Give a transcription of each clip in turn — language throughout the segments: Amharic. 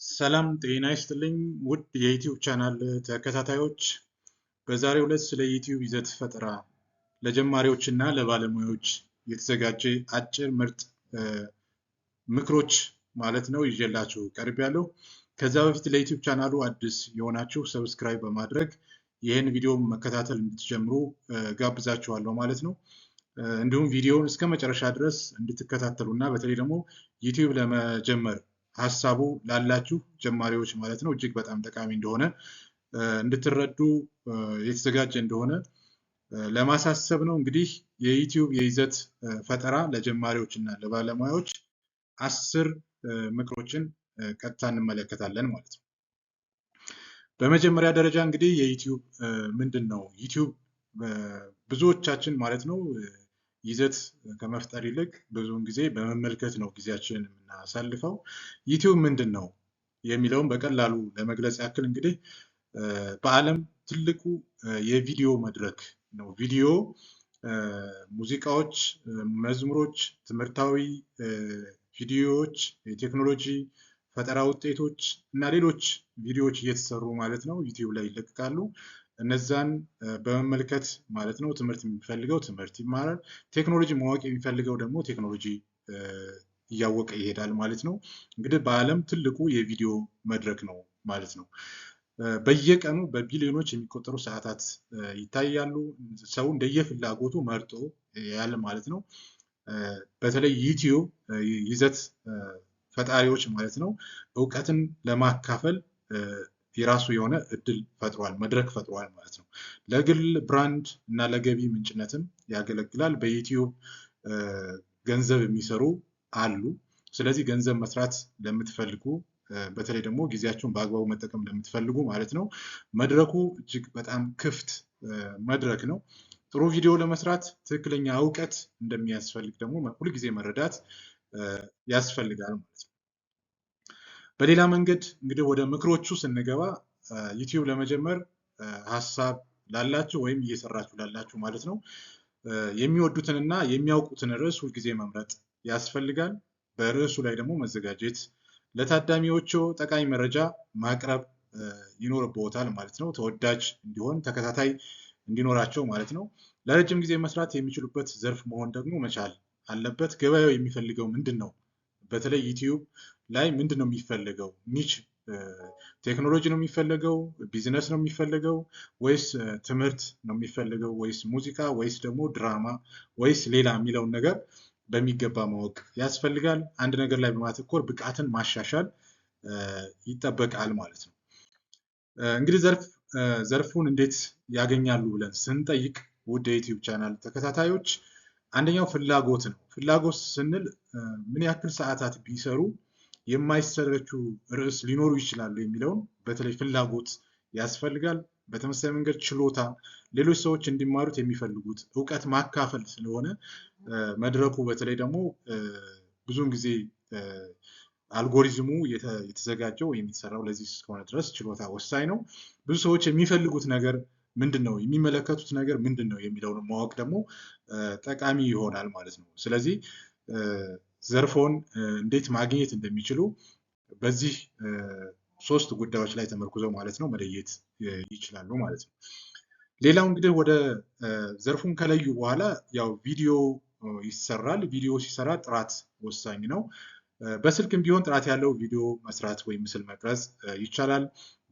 ሰላም ጤና ይስጥልኝ ውድ የዩቲዩብ ቻናል ተከታታዮች፣ በዛሬው ዕለት ስለ ዩቲዩብ ይዘት ፈጠራ ለጀማሪዎች እና ለባለሙያዎች የተዘጋጀ አጭር ምርጥ ምክሮች ማለት ነው ይዤላችሁ ቀርቤያለሁ። ከዛ በፊት ለዩቲዩብ ቻናሉ አዲስ የሆናችሁ ሰብስክራይብ በማድረግ ይህን ቪዲዮ መከታተል እንድትጀምሩ ጋብዛችኋለሁ ማለት ነው። እንዲሁም ቪዲዮውን እስከ መጨረሻ ድረስ እንድትከታተሉ እና በተለይ ደግሞ ዩቲዩብ ለመጀመር ሀሳቡ ላላችሁ ጀማሪዎች ማለት ነው እጅግ በጣም ጠቃሚ እንደሆነ እንድትረዱ የተዘጋጀ እንደሆነ ለማሳሰብ ነው። እንግዲህ የዩቲዩብ የይዘት ፈጠራ ለጀማሪዎች እና ለባለሙያዎች 10 ምክሮችን ቀጥታ እንመለከታለን ማለት ነው። በመጀመሪያ ደረጃ እንግዲህ የዩቲዩብ ምንድን ነው? ዩቲዩብ ብዙዎቻችን ማለት ነው ይዘት ከመፍጠር ይልቅ ብዙውን ጊዜ በመመልከት ነው ጊዜያችንን የምናሳልፈው። ዩቲዩብ ምንድን ነው የሚለውን በቀላሉ ለመግለጽ ያክል እንግዲህ በዓለም ትልቁ የቪዲዮ መድረክ ነው። ቪዲዮ፣ ሙዚቃዎች፣ መዝሙሮች፣ ትምህርታዊ ቪዲዮዎች፣ የቴክኖሎጂ ፈጠራ ውጤቶች እና ሌሎች ቪዲዮዎች እየተሰሩ ማለት ነው ዩቲዩብ ላይ ይለቀቃሉ። እነዛን በመመልከት ማለት ነው ትምህርት የሚፈልገው ትምህርት ይማራል። ቴክኖሎጂ ማወቅ የሚፈልገው ደግሞ ቴክኖሎጂ እያወቀ ይሄዳል ማለት ነው። እንግዲህ በዓለም ትልቁ የቪዲዮ መድረክ ነው ማለት ነው። በየቀኑ በቢሊዮኖች የሚቆጠሩ ሰዓታት ይታያሉ። ሰው እንደየፍላጎቱ መርጦ ያለ ማለት ነው። በተለይ ዩቲዩብ ይዘት ፈጣሪዎች ማለት ነው እውቀትን ለማካፈል የራሱ የሆነ እድል ፈጥሯል፣ መድረክ ፈጥሯል ማለት ነው። ለግል ብራንድ እና ለገቢ ምንጭነትም ያገለግላል። በዩቲዩብ ገንዘብ የሚሰሩ አሉ። ስለዚህ ገንዘብ መስራት ለምትፈልጉ በተለይ ደግሞ ጊዜያችሁን በአግባቡ መጠቀም ለምትፈልጉ ማለት ነው መድረኩ እጅግ በጣም ክፍት መድረክ ነው። ጥሩ ቪዲዮ ለመስራት ትክክለኛ እውቀት እንደሚያስፈልግ ደግሞ ሁልጊዜ መረዳት ያስፈልጋል ማለት ነው። በሌላ መንገድ እንግዲህ ወደ ምክሮቹ ስንገባ ዩቲዩብ ለመጀመር ሀሳብ ላላችሁ ወይም እየሰራችሁ ላላችሁ ማለት ነው የሚወዱትንና የሚያውቁትን ርዕስ ሁልጊዜ መምረጥ ያስፈልጋል። በርዕሱ ላይ ደግሞ መዘጋጀት፣ ለታዳሚዎቹ ጠቃሚ መረጃ ማቅረብ ይኖርብዎታል ማለት ነው። ተወዳጅ እንዲሆን፣ ተከታታይ እንዲኖራቸው ማለት ነው። ለረጅም ጊዜ መስራት የሚችሉበት ዘርፍ መሆን ደግሞ መቻል አለበት። ገበያው የሚፈልገው ምንድን ነው? በተለይ ዩቲዩብ ላይ ምንድን ነው የሚፈልገው? ኒች ቴክኖሎጂ ነው የሚፈልገው? ቢዝነስ ነው የሚፈልገው? ወይስ ትምህርት ነው የሚፈልገው? ወይስ ሙዚቃ? ወይስ ደግሞ ድራማ? ወይስ ሌላ የሚለውን ነገር በሚገባ ማወቅ ያስፈልጋል። አንድ ነገር ላይ በማተኮር ብቃትን ማሻሻል ይጠበቃል ማለት ነው። እንግዲህ ዘርፉን እንዴት ያገኛሉ ብለን ስንጠይቅ ውድ የዩቲዩብ ቻናል ተከታታዮች አንደኛው ፍላጎት ነው። ፍላጎት ስንል ምን ያክል ሰዓታት ቢሰሩ የማይሰለቹ ርዕስ ሊኖሩ ይችላሉ የሚለውን በተለይ ፍላጎት ያስፈልጋል። በተመሳሳይ መንገድ ችሎታ፣ ሌሎች ሰዎች እንዲማሩት የሚፈልጉት እውቀት ማካፈል ስለሆነ መድረኩ በተለይ ደግሞ ብዙውን ጊዜ አልጎሪዝሙ የተዘጋጀው ወይም የተሰራው ለዚህ እስከሆነ ድረስ ችሎታ ወሳኝ ነው። ብዙ ሰዎች የሚፈልጉት ነገር ምንድን ነው፣ የሚመለከቱት ነገር ምንድን ነው የሚለውን ማወቅ ደግሞ ጠቃሚ ይሆናል ማለት ነው። ስለዚህ ዘርፎን እንዴት ማግኘት እንደሚችሉ በዚህ 3 ጉዳዮች ላይ ተመርኩዘው ማለት ነው መለየት ይችላሉ ማለት ነው። ሌላው እንግዲህ ወደ ዘርፉን ከለዩ በኋላ ያው ቪዲዮ ይሰራል። ቪዲዮ ሲሰራ ጥራት ወሳኝ ነው። በስልክም ቢሆን ጥራት ያለው ቪዲዮ መስራት ወይም ምስል መቅረጽ ይቻላል።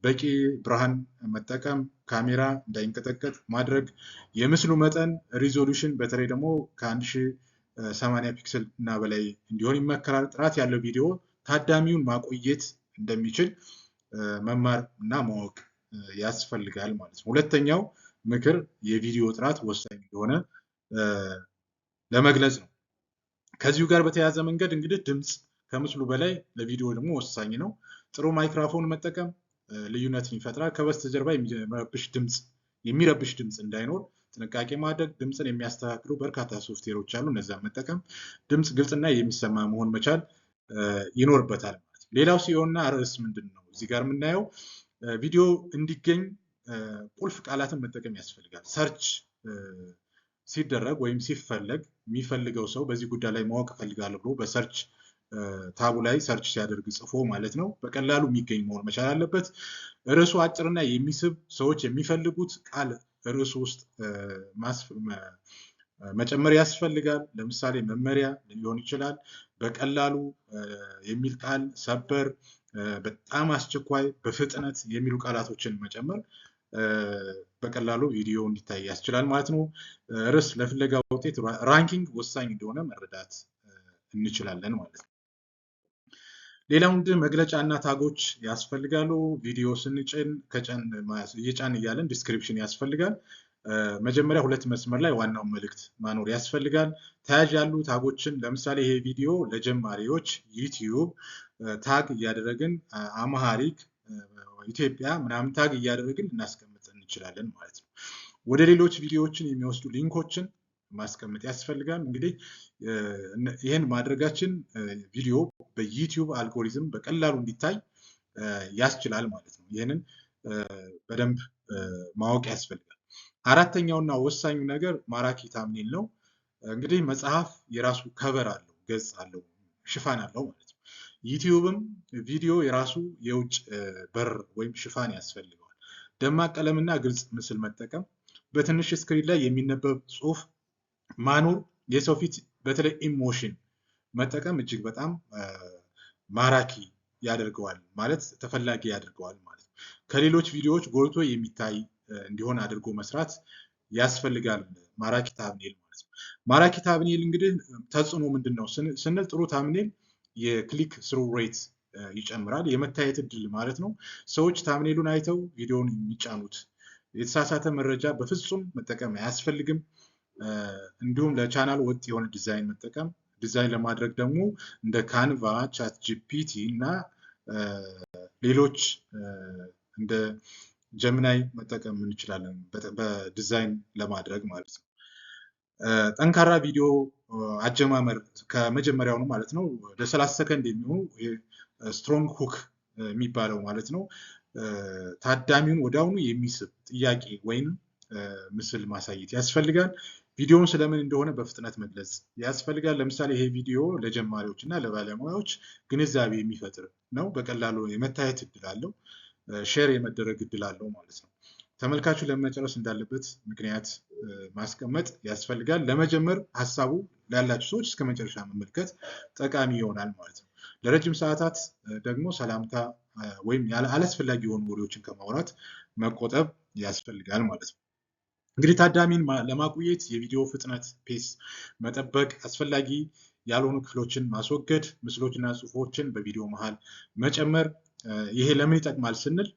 በቂ ብርሃን መጠቀም፣ ካሜራ እንዳይንቀጠቀጥ ማድረግ፣ የምስሉ መጠን ሪዞሉሽን በተለይ ደግሞ ከ1080 ፒክሰል እና በላይ እንዲሆን ይመከራል። ጥራት ያለው ቪዲዮ ታዳሚውን ማቆየት እንደሚችል መማር እና ማወቅ ያስፈልጋል ማለት ነው። ሁለተኛው ምክር የቪዲዮ ጥራት ወሳኝ እንደሆነ ለመግለጽ ነው። ከዚሁ ጋር በተያያዘ መንገድ እንግዲህ ድምፅ ከምስሉ በላይ ለቪዲዮ ደግሞ ወሳኝ ነው። ጥሩ ማይክሮፎን መጠቀም ልዩነትን ይፈጥራል። ከበስተጀርባ የሚረብሽ ድምፅ እንዳይኖር ጥንቃቄ ማድረግ፣ ድምፅን የሚያስተካክሉ በርካታ ሶፍትዌሮች አሉ። እነዛን መጠቀም፣ ድምፅ ግልጽና የሚሰማ መሆን መቻል ይኖርበታል ማለት ነው። ሌላው ሲኦና ርዕስ ምንድን ነው? እዚህ ጋር የምናየው ቪዲዮ እንዲገኝ ቁልፍ ቃላትን መጠቀም ያስፈልጋል። ሰርች ሲደረግ ወይም ሲፈለግ የሚፈልገው ሰው በዚህ ጉዳይ ላይ ማወቅ እፈልጋለሁ ብሎ በሰርች ታቡ ላይ ሰርች ሲያደርግ ጽፎ ማለት ነው በቀላሉ የሚገኝ መሆን መቻል አለበት። ርዕሱ አጭርና የሚስብ ሰዎች የሚፈልጉት ቃል ርዕሱ ውስጥ መጨመር ያስፈልጋል። ለምሳሌ መመሪያ ሊሆን ይችላል፣ በቀላሉ የሚል ቃል፣ ሰበር፣ በጣም አስቸኳይ፣ በፍጥነት የሚሉ ቃላቶችን መጨመር በቀላሉ ቪዲዮ እንዲታይ ያስችላል ማለት ነው። ርዕስ ለፍለጋ ውጤት ራንኪንግ ወሳኝ እንደሆነ መረዳት እንችላለን ማለት ነው። ሌላው ምንድን መግለጫ እና ታጎች ያስፈልጋሉ። ቪዲዮ ስንጭን እየጫን እያለን ዲስክሪፕሽን ያስፈልጋል። መጀመሪያ ሁለት መስመር ላይ ዋናውን መልእክት ማኖር ያስፈልጋል። ተያዥ ያሉ ታጎችን ለምሳሌ ይሄ ቪዲዮ ለጀማሪዎች ዩቲዩብ ታግ እያደረግን አማሃሪክ ኢትዮጵያ ምናምን ታግ እያደረግን ልናስቀምጥ እንችላለን ማለት ነው። ወደ ሌሎች ቪዲዮዎችን የሚወስዱ ሊንኮችን ማስቀመጥ ያስፈልጋል። እንግዲህ ይህን ማድረጋችን ቪዲዮ በዩቲዩብ አልጎሪዝም በቀላሉ እንዲታይ ያስችላል ማለት ነው። ይህንን በደንብ ማወቅ ያስፈልጋል። አራተኛውና ወሳኙ ነገር ማራኪ ታምኔል ነው። እንግዲህ መጽሐፍ የራሱ ከቨር አለው፣ ገጽ አለው፣ ሽፋን አለው ማለት ነው። ዩቲዩብም ቪዲዮ የራሱ የውጭ በር ወይም ሽፋን ያስፈልገዋል። ደማቅ ቀለምና ግልጽ ምስል መጠቀም፣ በትንሽ ስክሪን ላይ የሚነበብ ጽሑፍ ማኖር፣ የሰው ፊት በተለይ ኢሞሽን መጠቀም እጅግ በጣም ማራኪ ያደርገዋል ማለት ተፈላጊ ያደርገዋል ማለት ነው። ከሌሎች ቪዲዮዎች ጎልቶ የሚታይ እንዲሆን አድርጎ መስራት ያስፈልጋል ማራኪ ታምኔል ማለት ነው። ማራኪ ታምኔል እንግዲህ ተጽዕኖ ምንድን ነው ስንል ጥሩ ታምኔል የክሊክ ስሩ ሬት ይጨምራል፣ የመታየት እድል ማለት ነው። ሰዎች ታምኔሉን አይተው ቪዲዮውን የሚጫኑት። የተሳሳተ መረጃ በፍጹም መጠቀም አያስፈልግም። እንዲሁም ለቻናል ወጥ የሆነ ዲዛይን መጠቀም፣ ዲዛይን ለማድረግ ደግሞ እንደ ካንቫ፣ ቻት ጂፒቲ እና ሌሎች እንደ ጀሚናይ መጠቀም እንችላለን በዲዛይን ለማድረግ ማለት ነው። ጠንካራ ቪዲዮ አጀማመር ከመጀመሪያውኑ ማለት ነው ወደ 30 ሰከንድ የሚሆኑ ስትሮንግ ሁክ የሚባለው ማለት ነው ታዳሚውን ወዲያውኑ የሚስብ ጥያቄ ወይም ምስል ማሳየት ያስፈልጋል። ቪዲዮውን ስለምን እንደሆነ በፍጥነት መግለጽ ያስፈልጋል። ለምሳሌ ይሄ ቪዲዮ ለጀማሪዎች እና ለባለሙያዎች ግንዛቤ የሚፈጥር ነው። በቀላሉ የመታየት እድል አለው፣ ሼር የመደረግ እድል አለው ማለት ነው። ተመልካቹ ለመጨረስ እንዳለበት ምክንያት ማስቀመጥ ያስፈልጋል። ለመጀመር ሀሳቡ ላላችሁ ሰዎች እስከ መጨረሻ መመልከት ጠቃሚ ይሆናል ማለት ነው። ለረጅም ሰዓታት ደግሞ ሰላምታ ወይም አላስፈላጊ የሆኑ ወሬዎችን ከማውራት መቆጠብ ያስፈልጋል ማለት ነው። እንግዲህ ታዳሚን ለማቆየት የቪዲዮ ፍጥነት ፔስ መጠበቅ፣ አስፈላጊ ያልሆኑ ክፍሎችን ማስወገድ፣ ምስሎችና ጽሁፎችን በቪዲዮ መሃል መጨመር። ይሄ ለምን ይጠቅማል ስንል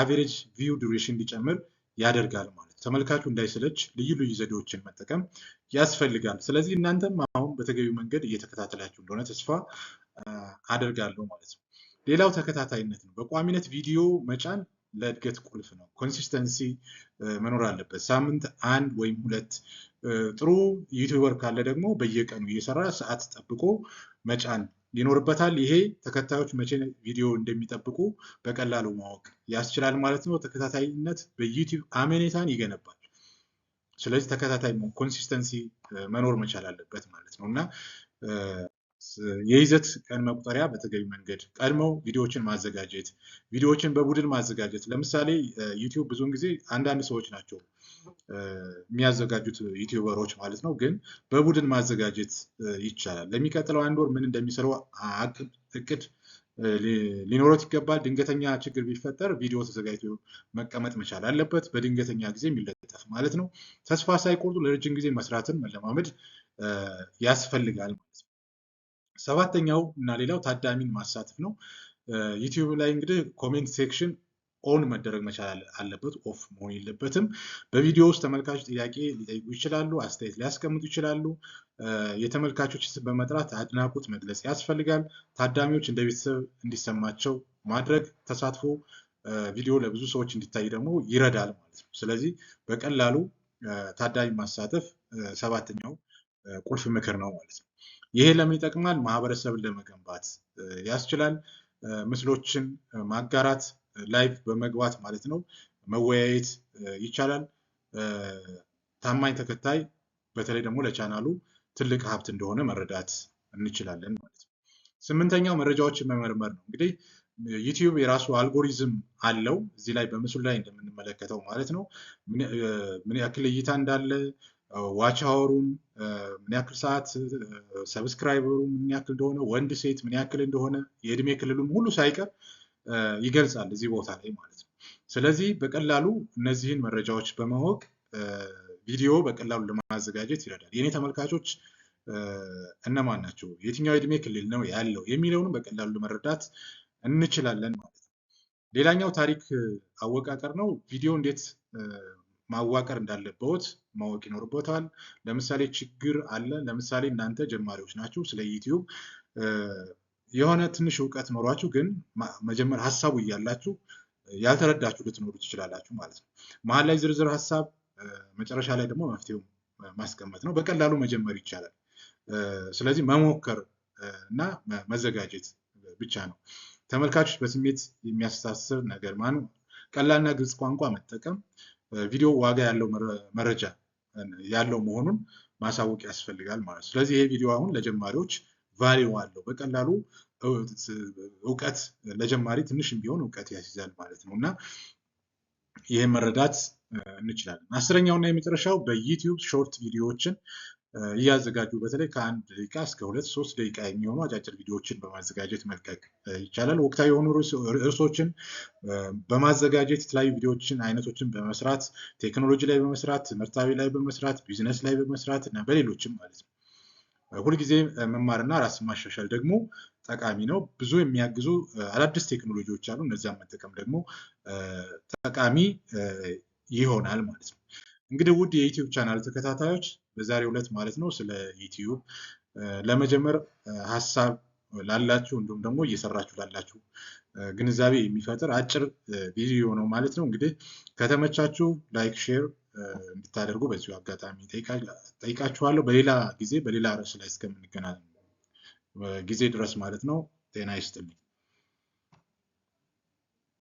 አቬሬጅ ቪው ዱሬሽን እንዲጨምር ያደርጋል ማለት ነው። ተመልካቹ እንዳይሰለች ልዩ ልዩ ዘዴዎችን መጠቀም ያስፈልጋል። ስለዚህ እናንተም አሁን በተገቢው መንገድ እየተከታተላችሁ እንደሆነ ተስፋ አደርጋለሁ ማለት ነው። ሌላው ተከታታይነት ነው። በቋሚነት ቪዲዮ መጫን ለእድገት ቁልፍ ነው። ኮንሲስተንሲ መኖር አለበት። ሳምንት አንድ ወይም ሁለት። ጥሩ ዩቲዩበር ካለ ደግሞ በየቀኑ እየሰራ ሰዓት ጠብቆ መጫን ይኖርበታል። ይሄ ተከታዮች መቼ ቪዲዮ እንደሚጠብቁ በቀላሉ ማወቅ ያስችላል ማለት ነው። ተከታታይነት በዩቲዩብ አመኔታን ይገነባል። ስለዚህ ተከታታይ ኮንሲስተንሲ መኖር መቻል አለበት ማለት ነው እና የይዘት ቀን መቁጠሪያ በተገቢ መንገድ ቀድመው ቪዲዮዎችን ማዘጋጀት፣ ቪዲዮዎችን በቡድን ማዘጋጀት። ለምሳሌ ዩቲዩብ ብዙውን ጊዜ አንዳንድ ሰዎች ናቸው የሚያዘጋጁት ዩቲዩበሮች ማለት ነው፣ ግን በቡድን ማዘጋጀት ይቻላል። ለሚቀጥለው አንድ ወር ምን እንደሚሰሩ እቅድ ሊኖረት ይገባል። ድንገተኛ ችግር ቢፈጠር ቪዲዮ ተዘጋጅቶ መቀመጥ መቻል አለበት፣ በድንገተኛ ጊዜ የሚለጠፍ ማለት ነው። ተስፋ ሳይቆርጡ ለረጅም ጊዜ መስራትን መለማመድ ያስፈልጋል ማለት ነው። ሰባተኛው እና ሌላው ታዳሚን ማሳተፍ ነው። ዩቲዩብ ላይ እንግዲህ ኮሜንት ሴክሽን ኦን መደረግ መቻል አለበት፣ ኦፍ መሆን የለበትም። በቪዲዮ ውስጥ ተመልካቾች ጥያቄ ሊጠይቁ ይችላሉ፣ አስተያየት ሊያስቀምጡ ይችላሉ። የተመልካቾች ስም በመጥራት አድናቆት መግለጽ ያስፈልጋል። ታዳሚዎች እንደ ቤተሰብ እንዲሰማቸው ማድረግ፣ ተሳትፎ ቪዲዮ ለብዙ ሰዎች እንዲታይ ደግሞ ይረዳል ማለት ነው። ስለዚህ በቀላሉ ታዳሚ ማሳተፍ ሰባተኛው ቁልፍ ምክር ነው ማለት ነው። ይሄ ለምን ይጠቅማል? ማህበረሰብን ለመገንባት ያስችላል። ምስሎችን ማጋራት፣ ላይቭ በመግባት ማለት ነው መወያየት ይቻላል። ታማኝ ተከታይ በተለይ ደግሞ ለቻናሉ ትልቅ ሀብት እንደሆነ መረዳት እንችላለን ማለት ነው። ስምንተኛው መረጃዎችን መመርመር ነው። እንግዲህ ዩቲዩብ የራሱ አልጎሪዝም አለው እዚህ ላይ በምስሉ ላይ እንደምንመለከተው ማለት ነው። ምን ያክል እይታ እንዳለ፣ ዋች አወሩን ምን ያክል ሰዓት፣ ሰብስክራይበሩ ምን ያክል እንደሆነ፣ ወንድ ሴት ምን ያክል እንደሆነ፣ የእድሜ ክልሉን ሁሉ ሳይቀር ይገልጻል እዚህ ቦታ ላይ ማለት ነው። ስለዚህ በቀላሉ እነዚህን መረጃዎች በማወቅ ቪዲዮ በቀላሉ ለማዘጋጀት ይረዳል። የኔ ተመልካቾች እነማን ናቸው፣ የትኛው የእድሜ ክልል ነው ያለው የሚለውንም በቀላሉ ለመረዳት እንችላለን ማለት ነው። ሌላኛው ታሪክ አወቃቀር ነው። ቪዲዮ እንዴት ማዋቀር እንዳለበት ማወቅ ይኖርበታል። ለምሳሌ ችግር አለ። ለምሳሌ እናንተ ጀማሪዎች ናችሁ፣ ስለ ዩቲዩብ የሆነ ትንሽ እውቀት ኖሯችሁ ግን መጀመሪያ ሀሳቡ እያላችሁ ያልተረዳችሁ ልትኖሩ ትችላላችሁ ማለት ነው። መሀል ላይ ዝርዝር ሀሳብ፣ መጨረሻ ላይ ደግሞ መፍትሄው ማስቀመጥ ነው። በቀላሉ መጀመር ይቻላል። ስለዚህ መሞከር እና መዘጋጀት ብቻ ነው። ተመልካቾች በስሜት የሚያስተሳስር ነገር ማነው ቀላልና ግልጽ ቋንቋ መጠቀም፣ ቪዲዮ ዋጋ ያለው መረጃ ያለው መሆኑን ማሳወቅ ያስፈልጋል ማለት ነው። ስለዚህ ይሄ ቪዲዮ አሁን ለጀማሪዎች ቫሊዩ አለው። በቀላሉ እውቀት ለጀማሪ ትንሽም ቢሆን እውቀት ያስይዛል ማለት ነው እና ይህን መረዳት እንችላለን። አስረኛውና የመጨረሻው በዩቲዩብ ሾርት ቪዲዮዎችን እያዘጋጁ በተለይ ከ1 ደቂቃ እስከ 2-3 ደቂቃ የሚሆኑ አጫጭር ቪዲዮዎችን በማዘጋጀት መልቀቅ ይቻላል። ወቅታዊ የሆኑ ርዕሶችን በማዘጋጀት የተለያዩ ቪዲዮዎችን አይነቶችን በመስራት ቴክኖሎጂ ላይ በመስራት ትምህርታዊ ላይ በመስራት ቢዝነስ ላይ በመስራት እና በሌሎችም ማለት ነው። ሁልጊዜ መማርና ራስን ማሻሻል ደግሞ ጠቃሚ ነው። ብዙ የሚያግዙ አዳዲስ ቴክኖሎጂዎች አሉ። እነዚያን መጠቀም ደግሞ ጠቃሚ ይሆናል ማለት ነው። እንግዲህ ውድ የዩቲዩብ ቻናል ተከታታዮች በዛሬው ዕለት ማለት ነው ስለ ዩቲዩብ ለመጀመር ሀሳብ ላላችሁ እንዲሁም ደግሞ እየሰራችሁ ላላችሁ ግንዛቤ የሚፈጥር አጭር ቪዲዮ ነው ማለት ነው። እንግዲህ ከተመቻችሁ ላይክ፣ ሼር እንድታደርጉ በዚሁ አጋጣሚ ጠይቃችኋለሁ። በሌላ ጊዜ በሌላ ርዕስ ላይ እስከምንገናኝ ጊዜ ድረስ ማለት ነው ጤና ይስጥልኝ።